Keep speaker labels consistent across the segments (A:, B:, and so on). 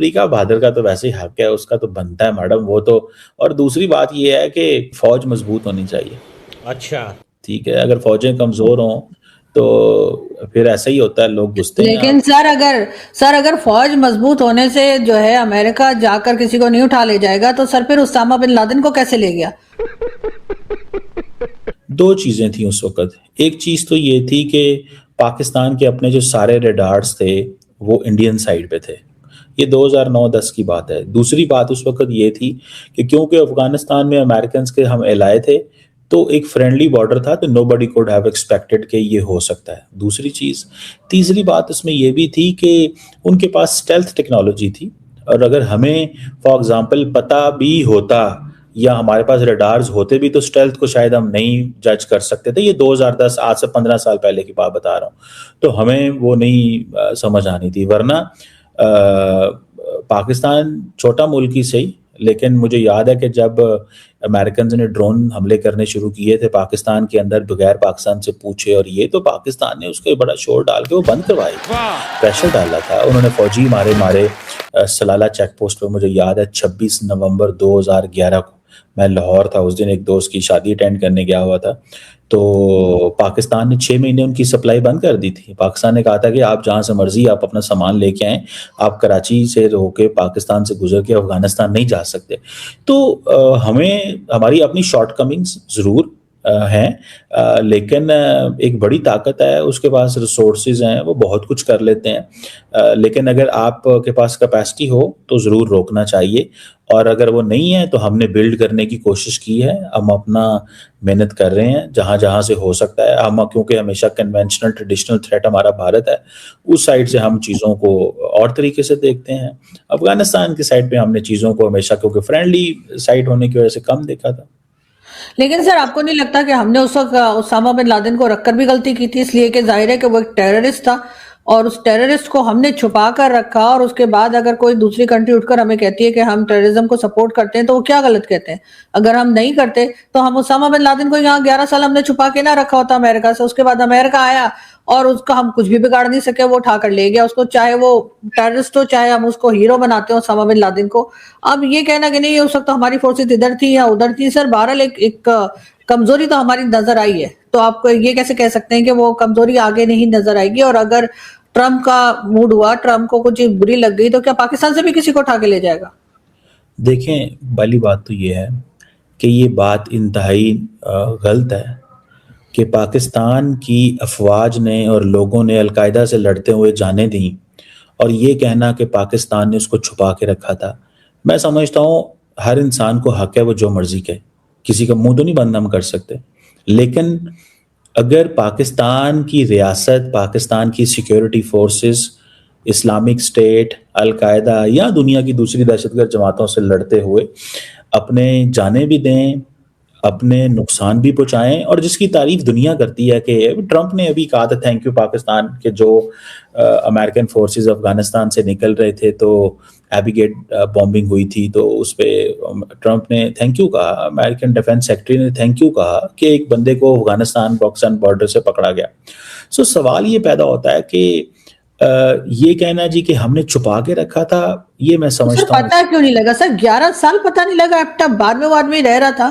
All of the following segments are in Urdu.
A: امریکہ بہادر کا تو ویسے ہی حق ہے, اس کا تو بنتا ہے میڈم وہ تو. اور دوسری بات یہ ہے کہ فوج مضبوط ہونی چاہیے.
B: اچھا
A: ٹھیک ہے, اگر فوجیں کمزور ہوں تو پھر ایسا ہی ہوتا ہے, لوگ گھستے ہیں.
C: لیکن سر اگر فوج مضبوط ہونے سے جو ہے امریکہ جا کر کسی کو نہیں اٹھا لے جائے گا, تو سر پھر اسامہ بن لادن کو کیسے لے گیا؟
A: دو چیزیں تھیں اس وقت. ایک چیز تو یہ تھی کہ پاکستان کے اپنے جو سارے ریڈارز تھے وہ انڈین سائڈ پہ تھے. یہ 2009-10 کی بات ہے. دوسری بات اس وقت یہ تھی کہ کیونکہ افغانستان میں امریکنز کے ہم الائے تھے, تو ایک فرینڈلی بارڈر تھا, تو نو بڈی کوڈ ہیو ایکسپیکٹڈ کہ یہ ہو سکتا ہے. دوسری چیز. تیسری بات اس میں یہ بھی تھی کہ ان کے پاس اسٹیلتھ ٹیکنالوجی تھی, اور اگر ہمیں فار ایگزامپل پتہ بھی ہوتا یا ہمارے پاس ریڈارز ہوتے بھی تو اسٹیلتھ کو شاید ہم نہیں جج کر سکتے تھے. یہ 2010 آج سے 15 سال پہلے کی بات بتا رہا ہوں, تو ہمیں وہ نہیں سمجھ آنی تھی. ورنہ پاکستان چھوٹا ملک ہی صحیح, لیکن مجھے یاد ہے کہ جب امریکنز نے ڈرون حملے کرنے شروع کیے تھے پاکستان کے اندر بغیر پاکستان سے پوچھے, اور یہ تو پاکستان نے اس کو بڑا شور ڈال کے وہ بند کروائی, پریشر ڈالا تھا. انہوں نے فوجی مارے سلالہ چیک پوسٹ پہ. مجھے یاد ہے 26 نومبر 2011 کو میں لاہور تھا, اس دن ایک دوست کی شادی اٹینڈ کرنے گیا ہوا تھا, تو پاکستان نے 6 مہینے ان کی سپلائی بند کر دی تھی. پاکستان نے کہا تھا کہ آپ جہاں سے مرضی آپ اپنا سامان لے کے آئیں, آپ کراچی سے ہو کے پاکستان سے گزر کے افغانستان نہیں جا سکتے. تو ہمیں ہماری اپنی شارٹ کمنگز ضرور ہیں, لیکن ایک بڑی طاقت ہے, اس کے پاس ریسورسز ہیں, وہ بہت کچھ کر لیتے ہیں. لیکن اگر آپ کے پاس کیپیسٹی ہو تو ضرور روکنا چاہیے, اور اگر وہ نہیں ہے تو ہم نے بلڈ کرنے کی کوشش کی ہے. ہم اپنا محنت کر رہے ہیں جہاں جہاں سے ہو سکتا ہے. ہم کیونکہ ہمیشہ کنونشنل ٹریڈیشنل تھریٹ ہمارا بھارت ہے, اس سائڈ سے ہم چیزوں کو اور طریقے سے دیکھتے ہیں. افغانستان کی سائڈ پہ ہم نے چیزوں کو ہمیشہ کیونکہ فرینڈلی سائڈ ہونے کی وجہ سے کم دیکھا تھا.
C: لیکن سر آپ کو نہیں لگتا کہ ہم نے اس وقت اسامہ بن لادن کو رکھ کر بھی غلطی کی تھی؟ اس لیے کہ ظاہر ہے کہ وہ ایک ٹیررسٹ تھا, اور اس ٹیررسٹ کو ہم نے چھپا کر رکھا, اور اس کے بعد اگر کوئی دوسری کنٹری اٹھ کر ہمیں کہتی ہے کہ ہم ٹیررزم کو سپورٹ کرتے ہیں تو وہ کیا غلط کہتے ہیں؟ اگر ہم نہیں کرتے تو ہم اسامہ بن لادن کو یہاں 11 سال ہم نے چھپا کے نہ رکھا ہوتا امریکہ سے. اس کے بعد امریکہ آیا اور اس کا ہم کچھ بھی بگاڑ نہیں سکے, وہ اٹھا کر لے گیا اس کو, چاہے وہ ٹیررسٹ ہو چاہے ہم اس کو ہیرو بناتے ہوں اسامہ بن لادن کو. اب یہ کہنا کہ نہیں اس وقت تو ہماری فورسز ادھر تھی یا ادھر تھی, سر بہرحال ایک کمزوری تو ہماری نظر آئی ہے, تو آپ کو یہ کیسے کہہ سکتے ہیں کہ وہ کمزوری آگے نہیں نظر آئے گی؟ اور اگر ٹرمپ کا موڈ ہوا, ٹرمپ کو کچھ بری لگ گئی, تو کیا پاکستان سے بھی کسی کو اٹھا کے لے جائے گا؟
A: دیکھیں پہلی بات تو یہ ہے کہ یہ بات انتہائی غلط ہے کہ پاکستان کی افواج نے اور لوگوں نے القاعدہ سے لڑتے ہوئے جانیں دیں, اور یہ کہنا کہ پاکستان نے اس کو چھپا کے رکھا تھا. میں سمجھتا ہوں ہر انسان کو حق ہے وہ جو مرضی کہے, کسی کا منہ تو نہیں بند ہم کر سکتے. لیکن اگر پاکستان کی ریاست, پاکستان کی سیکیورٹی فورسز اسلامک اسٹیٹ, القاعدہ یا دنیا کی دوسری دہشت گرد جماعتوں سے لڑتے ہوئے اپنے جانیں بھی دیں, اپنے نقصان بھی پہنچائیں, اور جس کی تعریف دنیا کرتی ہے کہ ٹرمپ نے ابھی کہا تھا تھینک یو پاکستان کہ جو امریکن فورسز افغانستان سے نکل رہے تھے تو ایبی گیٹ بامبنگ ہوئی تھی, تو اس پہ ٹرمپ نے تھینک یو کہا, امریکن ڈیفنس سیکرٹری نے تھینک یو کہا کہ ایک بندے کو افغانستان پاکستان بارڈر سے پکڑا گیا. سو سوال یہ پیدا ہوتا ہے کہ یہ کہنا جی کہ ہم نے چھپا کے رکھا تھا, یہ میں سمجھتا ہوں.
C: پتہ کیوں نہیں لگا سر؟ 11 سال پتہ نہیں لگا, ایپٹا بعد میں وہ آدمی رہ رہا تھا,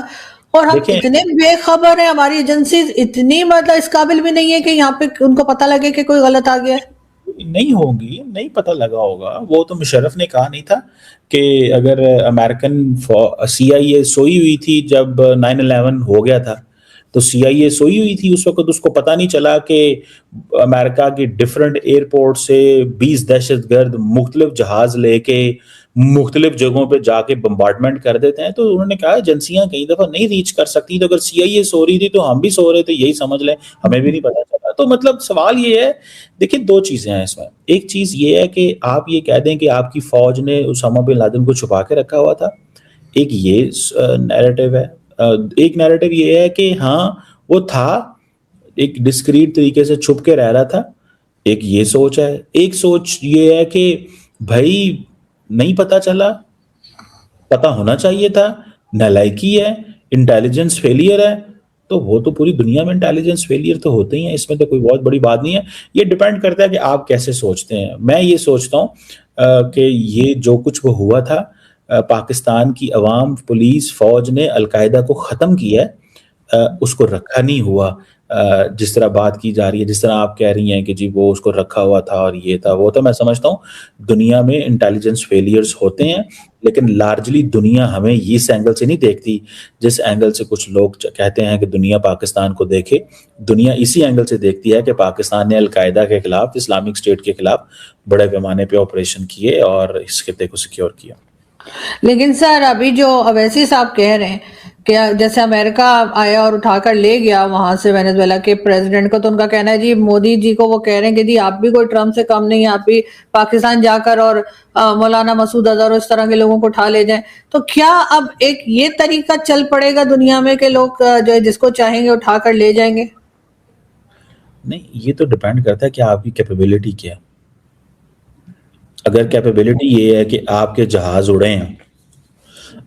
C: اور ہم اتنے بے خبر ہیں, ہماری ایجنسیز اتنی مطلب اس قابل بھی نہیں ہے کہ یہاں پہ ان کو پتہ لگے کہ کوئی غلط آ گیا ہے.
A: نہیں ہوگی, نہیں پتہ لگا ہوگا. وہ تو مشرف نے کہا نہیں تھا کہ اگر امریکن سی آئی اے سوئی ہوئی تھی جب 9/11 ہو گیا تھا, تو سی آئی اے سوئی ہوئی تھی اس وقت, اس کو پتہ نہیں چلا کہ امریکہ کی ڈفرینٹ ایئرپورٹ سے 20 دہشت گرد مختلف جہاز لے کے مختلف جگہوں پہ جا کے بمبارڈمنٹ کر دیتے ہیں. تو انہوں نے کہا ایجنسیاں کئی دفعہ نہیں ریچ کر سکتی, تو اگر سی آئی اے سو رہی تھی تو ہم بھی سو رہے تھے, یہی سمجھ لیں, ہمیں بھی نہیں پتا چلا. تو مطلب سوال یہ ہے, دیکھیں دو چیزیں ہیں اس میں. ایک چیز یہ ہے کہ آپ یہ کہہ دیں کہ آپ کی فوج نے اسامہ بن لادن کو چھپا کے رکھا ہوا تھا, ایک یہ نیریٹو ہے. ایک نیریٹو یہ ہے کہ ہاں وہ تھا, ایک ڈسکریٹ طریقے سے چھپ کے رہ رہا تھا, ایک یہ سوچ ہے. ایک سوچ یہ ہے کہ بھائی نہیں پتا چلا, پتا ہونا چاہیے تھا, نالائکی ہے, انٹیلیجنس فیلئر ہے, تو وہ تو پوری دنیا میں انٹیلیجنس فیلئر تو ہوتے ہی ہیں, اس میں تو کوئی بہت بڑی بات نہیں ہے. یہ ڈپینڈ کرتا ہے کہ آپ کیسے سوچتے ہیں. میں یہ سوچتا ہوں کہ یہ جو کچھ وہ ہوا تھا, پاکستان کی عوام, پولیس, فوج نے القاعدہ کو ختم کیا ہے, اس کو رکھا نہیں ہوا. جس طرح بات کی جا رہی ہے, جس طرح آپ کہہ رہی ہیں کہ جی وہ اس کو رکھا ہوا تھا اور یہ تھا وہ تھا, میں سمجھتا ہوں دنیا میں انٹیلیجنس فیلئرز ہوتے ہیں, لیکن لارجلی دنیا ہمیں اس اینگل سے نہیں دیکھتی جس اینگل سے کچھ لوگ کہتے ہیں کہ دنیا پاکستان کو دیکھے. دنیا اسی اینگل سے دیکھتی ہے کہ پاکستان نے القاعدہ کے خلاف, اسلامک اسٹیٹ کے خلاف بڑے پیمانے پہ آپریشن کیے اور اس خطے کو سیکیور کیا.
C: لیکن سر ابھی جو اویسی صاحب کہہ رہے ہیں کہ جیسے امریکہ آیا اور اٹھا کر لے گیا وہاں سے وینزویلا کے پریزیڈنٹ کو, تو ان کا کہنا ہے جی مودی جی کو وہ کہہ رہے ہیں کہ جی آپ بھی کوئی ٹرمپ سے کم نہیں, آپ بھی پاکستان جا کر اور مولانا مسعود اظہر اور اس طرح کے لوگوں کو اٹھا لے جائیں. تو کیا اب ایک یہ طریقہ چل پڑے گا دنیا میں کہ لوگ جو ہے جس کو چاہیں گے اٹھا کر لے جائیں گے؟
A: نہیں, یہ تو ڈپینڈ کرتا ہے کہ آپ کی کیپیبلٹی کیا ہے. اگر کیپیبلٹی یہ ہے کہ آپ کے جہاز اڑے ہیں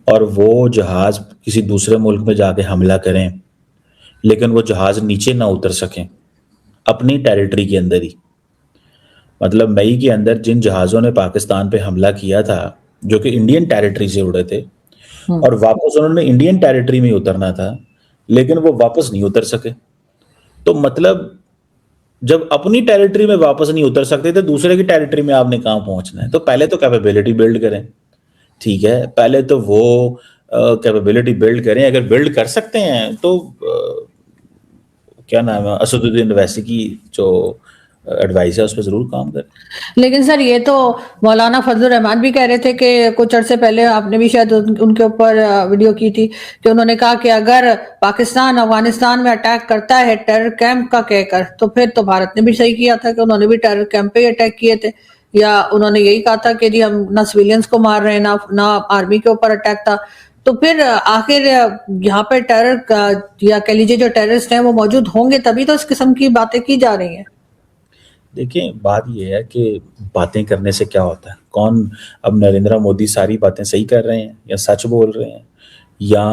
A: اور وہ جہاز کسی دوسرے ملک میں جا کے حملہ کریں لیکن وہ جہاز نیچے نہ اتر سکیں اپنی ٹیریٹری کے اندر ہی, مطلب مئی کے اندر جن جہازوں نے پاکستان پہ حملہ کیا تھا جو کہ انڈین ٹیریٹری سے اڑے تھے اور واپس انہوں نے انڈین ٹیریٹری میں اترنا تھا لیکن وہ واپس نہیں اتر سکے, تو مطلب جب اپنی ٹیریٹری میں واپس نہیں اتر سکتے تو دوسرے کی ٹیریٹری میں آپ نے کہاں پہنچنا ہے؟ تو پہلے تو کیپیبلٹی بلڈ کریں, ٹھیک ہے, پہلے تو وہ کیپیبلٹی بلڈ کریں. اگر بلڈ کر سکتے ہیں تو کیا نام ہے, اسد الدین اویسی کی جو ایڈوائس ہے اس پہ ضرور کام کریں.
C: لیکن سر یہ تو مولانا فضل الرحمان بھی کہہ رہے تھے کہ کچھ عرصے پہلے, آپ نے بھی شاید ان کے اوپر ویڈیو کی تھی, کہ انہوں نے کہا کہ اگر پاکستان افغانستان میں اٹیک کرتا ہے ٹیرر کیمپ کا کہہ کر, تو پھر تو بھارت نے بھی صحیح کیا تھا کہ انہوں نے بھی ٹیرر کیمپ پہ ہی اٹیک کیے تھے, یا انہوں نے یہی کہا تھا کہ جی ہم نہ سویلینز کو مار رہے ہیں نہ آرمی کے اوپر اٹیک تھا. تو پھر آخر یہاں پہ ٹیرر یا کہہ لیجیے جو ٹیررسٹ ہیں وہ موجود ہوں گے تبھی تو اس قسم کی باتیں کی جا رہی ہیں.
A: دیکھیں بات یہ ہے کہ باتیں کرنے سے کیا ہوتا ہے, کون اب نریندر مودی ساری باتیں صحیح کر رہے ہیں یا سچ بول رہے ہیں, یا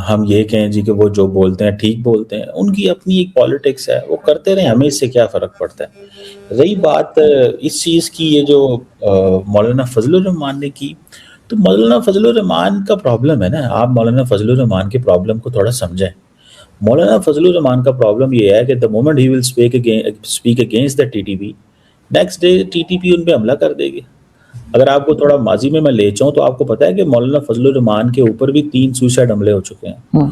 A: ہم یہ کہیں جی کہ وہ جو بولتے ہیں ٹھیک بولتے ہیں, ان کی اپنی ایک پالیٹکس ہے, وہ کرتے رہیں, ہمیں اس سے کیا فرق پڑتا ہے. رہی بات اس چیز کی, یہ جو مولانا فضل الرحمان نے کی, تو مولانا فضل الرحمان کا پرابلم ہے نا, آپ مولانا فضل الرحمان کے پرابلم کو تھوڑا سمجھیں. مولانا فضل الرحمان کا پرابلم یہ ہے کہ the moment he will speak against the TTP, next day TTP ان پہ حملہ کر دے گی. اگر آپ کو تھوڑا ماضی میں لے جاؤں تو آپ کو پتا ہے کہ مولانا فضل الرحمان کے اوپر بھی 3 سوسائڈ حملے ہو چکے ہیں,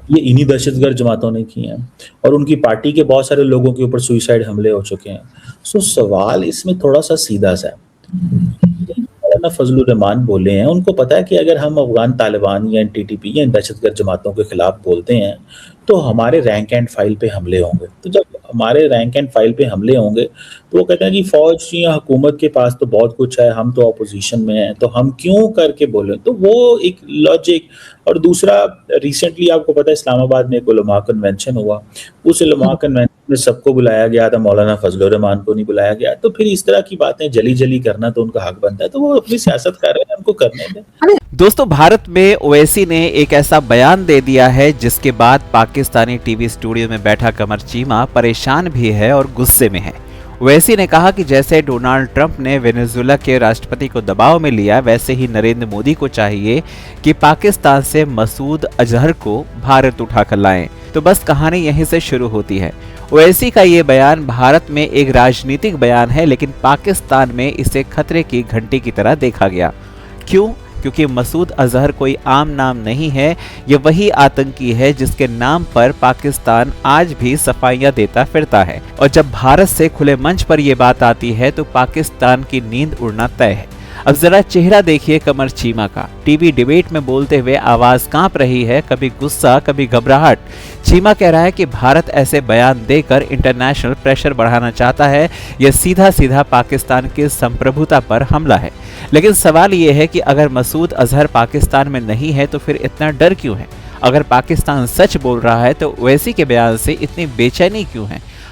A: یہ انہی دہشت گرد جماعتوں نے کیے ہیں, اور ان کی پارٹی کے بہت سارے لوگوں کے اوپر سوسائڈ حملے ہو چکے ہیں. سو سوال اس میں تھوڑا سا سیدھا سا ہے. مولانا فضل الرحمان بولے ہیں, ان کو پتا ہے کہ اگر ہم افغان طالبان یا TTP یا دہشت گرد جماعتوں کے خلاف بولتے ہیں تو ہمارے رینک اینڈ فائل پہ حملے ہوں گے. تو جب ہمارے رینک اینڈ فائل پہ حملے ہوں گے تو وہ کہتے ہیں کہ فوج یا حکومت کے پاس تو بہت کچھ ہے, ہم تو اپوزیشن میں ہیں, تو ہم کیوں کر کے بولیں. تو وہ ایک لاجک. اور دوسرا, ریسنٹلی آپ کو پتا ہے اسلام آباد میں ایک علماء کنونشن ہوا, اس علماء کنونشن میں سب کو بلایا گیا تھا, مولانا فضل الرحمان کو نہیں بلایا گیا. تو پھر اس طرح کی باتیں جلی کرنا تو ان کا حق بنتا ہے, تو وہ اپنی سیاست کر رہے ہیں, ان کو کرنے دیں.
B: دوستو, بھارت میں اویسی نے ایک ایسا بیان دے دیا ہے جس کے بعد پاکستانی ٹی وی اسٹوڈیو میں بیٹھا قمر چیمہ پریشان بھی ہے اور غصے میں ہے. اویسی نے کہا کہ جیسے ڈونالڈ ٹرمپ نے وینزویلا کے راشٹرپتی کو دباؤ میں لیا, ویسے ہی نریندر مودی کو چاہیے کہ پاکستان سے مسعود اظہر کو بھارت اٹھا کر لائیں. تو بس کہانی یہیں سے شروع ہوتی ہے. اویسی کا یہ بیان بھارت میں ایک راجنیتک بیان ہے, لیکن پاکستان میں اسے خطرے کی گھنٹی کی طرح دیکھا گیا. کیوں؟ کیونکہ مسعود اظہر کوئی عام نام نہیں ہے, یہ وہی آتنکی ہے جس کے نام پر پاکستان آج بھی صفائیاں دیتا پھرتا ہے. اور جب بھارت سے کھلے منچ پر یہ بات آتی ہے تو پاکستان کی نیند اڑنا طے ہے. اب ذرا چہرہ دیکھیے قمر چیمہ کا, ٹی وی ڈیبیٹ میں بولتے ہوئے آواز کانپ رہی ہے, کبھی غصہ کبھی گھبراہٹ. چیمہ کہہ رہا ہے کہ بھارت ایسے بیان دے کر انٹرنیشنل پریشر بڑھانا چاہتا ہے, یہ سیدھا پاکستان کی سمپربھوتا پر حملہ ہے. لیکن سوال یہ ہے کہ اگر مسعود اظہر پاکستان میں نہیں ہے تو پھر اتنا ڈر کیوں ہے؟ اگر پاکستان سچ بول رہا ہے تو اویسی کے بیان سے اتنی بے چینی کیوں ہے؟